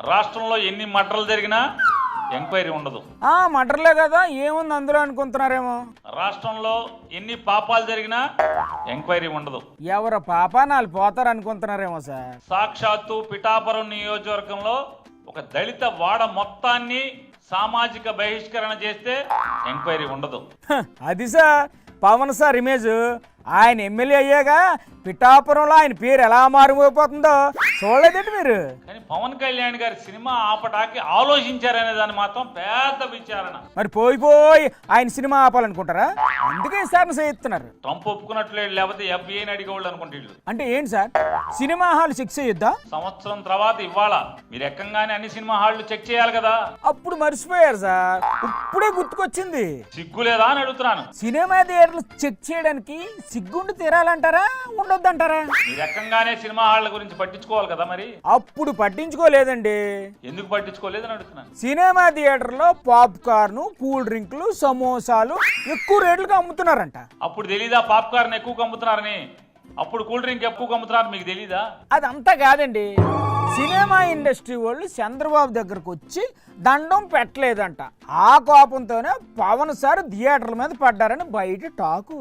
రాష్ట్రంలో ఎన్ని మర్డర్లు జరిగినా ఎంక్వైరీ ఉండదు. మటర్లే కదా, ఏముంది అందులో అనుకుంటున్నారేమో. రాష్ట్రంలో ఎన్ని పాపాలు జరిగినా ఎంక్వైరీ ఉండదు. ఎవరు పాపానాలు పోతారు అనుకుంటున్నారేమో సార్. సాక్షాత్తు పిఠాపురం నియోజకవర్గంలో ఒక దళిత వాడ మొత్తాన్ని సామాజిక బహిష్కరణ చేస్తే ఎంక్వైరీ ఉండదు. అది సార్ పవన్ సార్ ఇమేజ్. ఆయన ఎమ్మెల్యే అయ్యాగా పిఠాపురంలో ఆయన పేరు ఎలా మారిపోతుందో చూడలేదండి మీరు. కానీ పవన్ కళ్యాణ్ గారి సినిమా ఆపటానికి ఆలోచించారనే దాన్ని మాత్రం పెద్ద విచారణ. మరి పోయి ఆయన సినిమా ఆపాలనుకుంటారా? అందుకే సార్ చేయిస్తున్నారు. ట్రంప్ ఒప్పుకున్నట్లేదు, లేకపోతే ఎఫ్బీఐని అడిగేవాళ్ళు అనుకుంటే. అంటే ఏంటి సార్, సినిమా హాల్ చెక్ చేయొద్దా? సంవత్సరం తర్వాత ఇవ్వాలా మీరు ఎక్కంగానే అన్ని సినిమా హాళ్లు చెక్ చేయాలి కదా. అప్పుడు మర్చిపోయారు సార్, ఇప్పుడే గుర్తుకొచ్చింది. సిగ్గు లేదా అని అడుగుతున్నాను. సినిమా థియేటర్లు చెక్ చేయడానికి సిగ్గుండి తీరాలంటారా, ఉండొద్దంటారా? మీరు ఎక్కంగానే సినిమా హాళ్ల గురించి పట్టించుకోవాలి కదా. మరి అప్పుడు పట్టించుకోలేదండి. ఎందుకు పట్టించుకోలేదని అడుగుతున్నాను. సినిమా థియేటర్లో పాప్కార్న్, కూల్ డ్రింకులు, సమోసాలు ఎక్కువ రేట్లుగా అమ్ముతున్నారంట. అప్పుడు తెలీదా పాప్కార్న్ ఎక్కువ అమ్ముతున్నారని? అప్పుడు కూల్ డ్రింక్ ఎక్కువ అమ్ముతున్నారు మీకు తెలీదా? అదంతా కాదండి, సినిమా ఇండస్ట్రీ వాళ్ళు చంద్రబాబు దగ్గరకు వచ్చి దండం పెట్టలేదంట. ఆ కోపంతోనే పవన్ సార్ థియేటర్ల మీద పడ్డారని బయట టాకు.